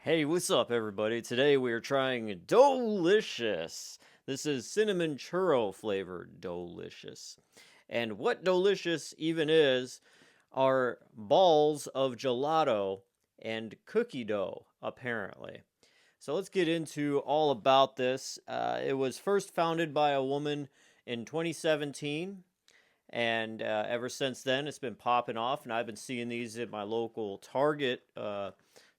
Hey, what's up, everybody? Today we are trying Doughlicious. This is cinnamon churro flavored Doughlicious. And what Doughlicious even is are balls of gelato and cookie dough, apparently. So let's get into all about this. It was first founded by a woman in 2017, and ever since then it's been popping off, and I've been seeing these at my local Target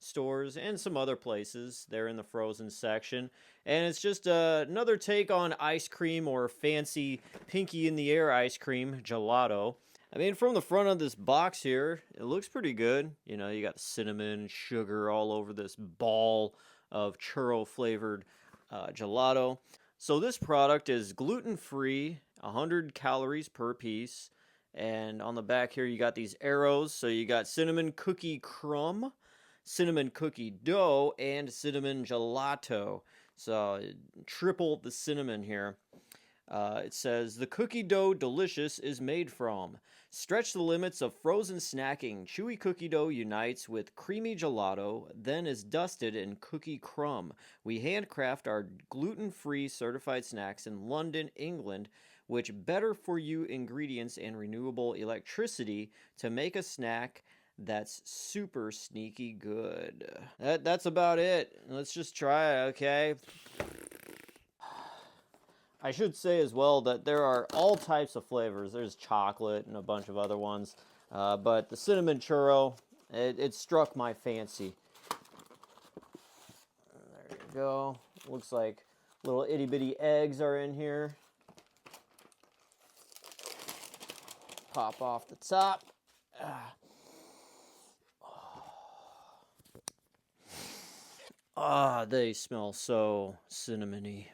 stores and some other places. They're in the frozen section, and it's just another take on ice cream, or fancy pinky in the air ice cream, gelato. I mean, from the front of this box here, it looks pretty good. You know, you got cinnamon, sugar all over this ball of churro flavored gelato. So this product is gluten-free, 100 calories per piece. And on the back here, you got these arrows. So you got cinnamon cookie crumb, cinnamon cookie dough, and cinnamon gelato. So triple the cinnamon here. It says, the cookie dough Doughlicious is made from. Stretch the limits of frozen snacking. Chewy cookie dough unites with creamy gelato, then is dusted in cookie crumb. We handcraft our gluten-free certified snacks in London, England, which better for you ingredients and renewable electricity to make a snack that's super sneaky good. That's about it. Let's just try it, okay? I should say as well that there are all types of flavors. There's chocolate and a bunch of other ones. But the cinnamon churro, it struck my fancy. There you go. Looks like little itty bitty eggs are in here. Pop off the top. They smell so cinnamony.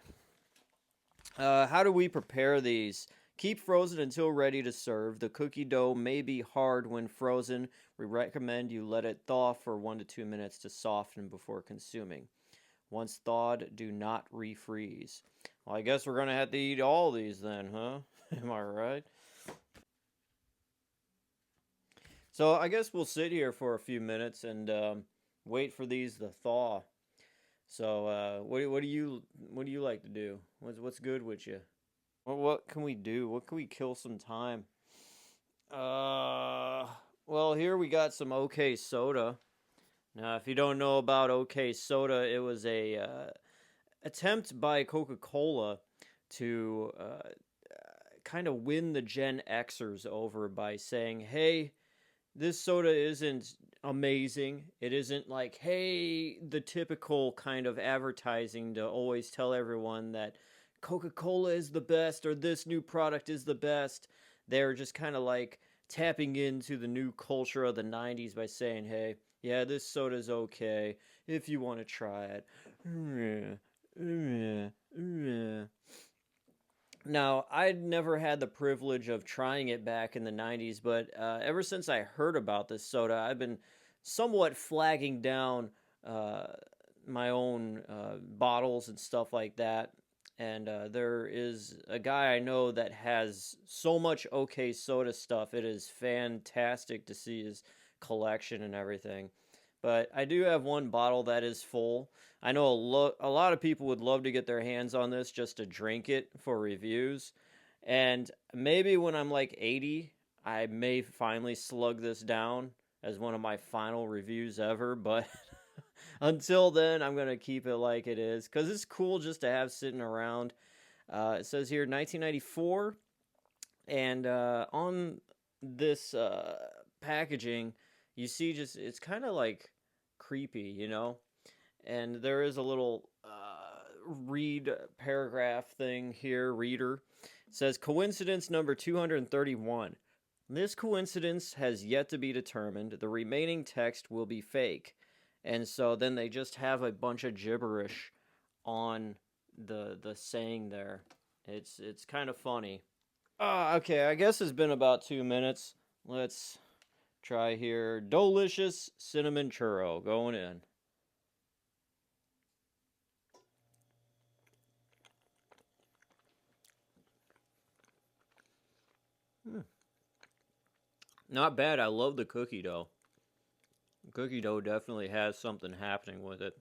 How do we prepare these? Keep frozen until ready to serve. The cookie dough may be hard when frozen. We recommend you let it thaw for 1 to 2 minutes to soften before consuming. Once thawed, do not refreeze. Well, I guess we're going to have to eat all these then, huh? Am I right? So I guess we'll sit here for a few minutes and wait for these to thaw. So what do you like to do? What's good with you? What can we do? What can we kill some time? Uh, well, here we got some OK Soda. Now, if you don't know about OK Soda, it was a attempt by Coca-Cola to kind of win the Gen Xers over by saying, "Hey, this soda isn't amazing. It isn't like, hey, the typical kind of advertising to always tell everyone that Coca-Cola is the best or this new product is the best." They're just kind of like tapping into the new culture of the 90s by saying, hey, yeah, this soda's okay if you want to try it. Now, I'd never had the privilege of trying it back in the 90s, but ever since I heard about this soda, I've been somewhat flagging down uh, my own bottles and stuff like that. And there is a guy I know that has so much OK Soda stuff. It is fantastic to see his collection and everything. But I do have one bottle that is full. I know a lot of people would love to get their hands on this just to drink it for reviews. And maybe when I'm like 80, I may finally slug this down as one of my final reviews ever. But until then, I'm going to keep it like it is because it's cool just to have sitting around. It says here 1994. And on this packaging, you see just it's kind of like creepy, you know? And there is a little read paragraph thing here, reader. It says coincidence number 231. This coincidence has yet to be determined. The remaining text will be fake. And so then they just have a bunch of gibberish on the saying there. It's kind of funny. Okay, I guess it's been about 2 minutes. Let's try here. Doughlicious cinnamon churro going in. Hmm. Not bad. I love the cookie dough. cookie dough definitely has something happening with it.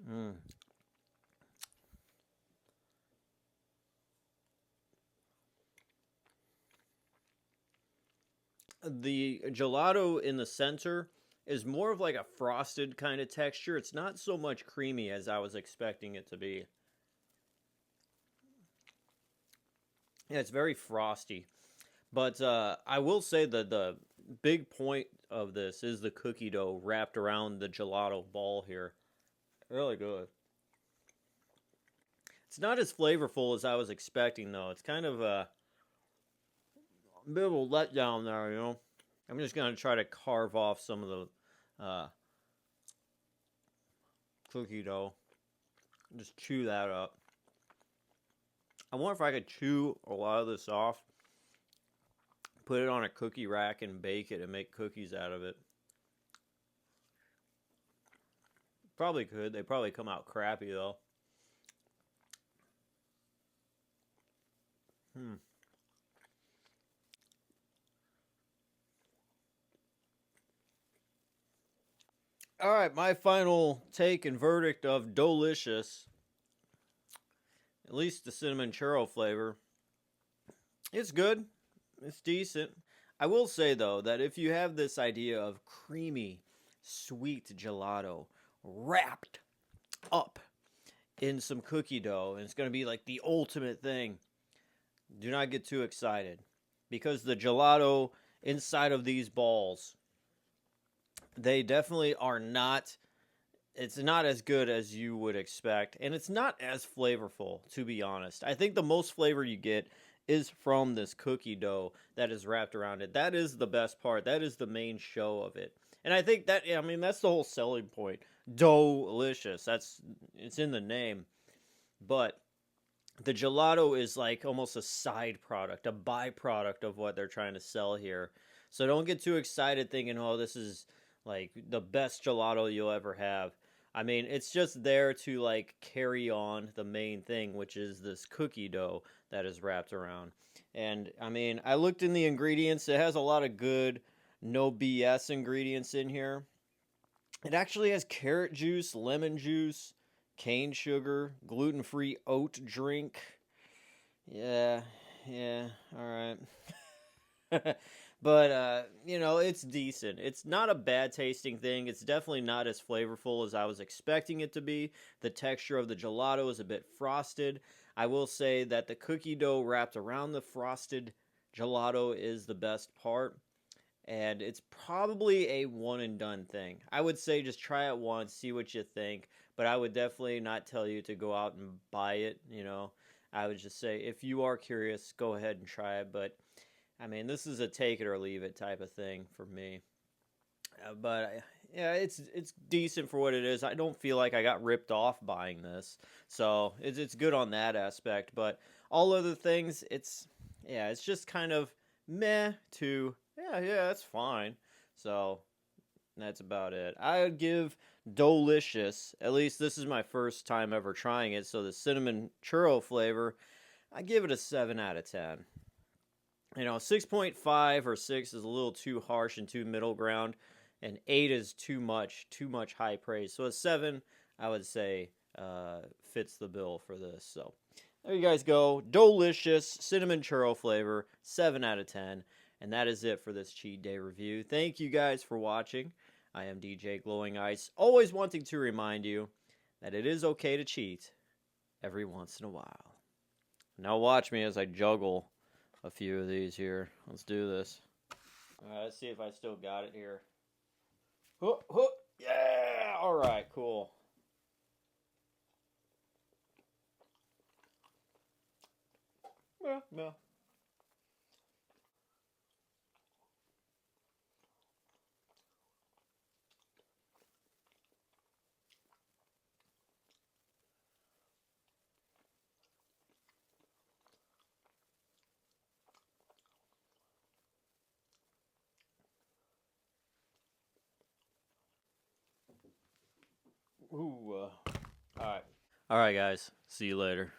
Mm. The gelato in the center is more of like a frosted kind of texture. It's not so much creamy as I was expecting it to be. Yeah, it's very frosty. But I will say that the big point of this is the cookie dough wrapped around the gelato ball here. Really good. It's not as flavorful as I was expecting, though. It's kind of a bit of a letdown there, you know. I'm just gonna try to carve off some of the cookie dough. Just chew that up. I wonder if I could chew a lot of this off, put it on a cookie rack, and bake it and make cookies out of it. Probably could. They probably come out crappy though. Hmm. All right, my final take and verdict of Doughlicious, at least the cinnamon churro flavor. It's good. It's decent. I will say though that if you have this idea of creamy, sweet gelato wrapped up in some cookie dough and it's going to be like the ultimate thing, do not get too excited because the gelato inside of these balls, they definitely are not, it's not as good as you would expect and it's not as flavorful, to be honest. I think the most flavor you get is from this cookie dough that is wrapped around it. That is the best part. That is the main show of it. And I think that, I mean, that's the whole selling point. Doughlicious. That's, it's in the name. But the gelato is like almost a side product, a byproduct of what they're trying to sell here. So don't get too excited thinking, oh, this is like the best gelato you'll ever have. I mean, it's just there to like carry on the main thing, which is this cookie dough that is wrapped around. And I mean, I looked in the ingredients. It has a lot of good, no BS ingredients in here. It actually has carrot juice, lemon juice, cane sugar, gluten-free oat drink. Yeah, yeah, all right. But you know, it's decent. It's not a bad tasting thing. It's definitely not as flavorful as I was expecting it to be. The texture of the gelato is a bit frosted. I will say that the cookie dough wrapped around the frosted gelato is the best part. And it's probably a one and done thing. I would say just try it once, see what you think, but I would definitely not tell you to go out and buy it, you know. I would just say if you are curious, go ahead and try it, but I mean, this is a take it or leave it type of thing for me. But yeah, it's decent for what it is. I don't feel like I got ripped off buying this, so it's good on that aspect. But all other things, it's yeah, it's just kind of meh to yeah, that's fine. So that's about it. I would give Doughlicious, at least this is my first time ever trying it, so the cinnamon churro flavor, I give it a 7 out of 10. You know, 6.5 or 6 is a little too harsh and too middle ground, and 8 is too much high praise. So a 7, I would say, fits the bill for this. So there you guys go. Doughlicious cinnamon churro flavor, 7 out of 10. And that is it for this cheat day review. Thank you guys for watching. I am DJ Glowing Ice, always wanting to remind you that it is okay to cheat every once in a while. Now watch me as I juggle a few of these here. Let's do this. Alright, let's see if I still got it here. Hook, hook. Yeah! Alright, cool. Yeah, yeah. Ooh. Alright. Alright, guys. See you later.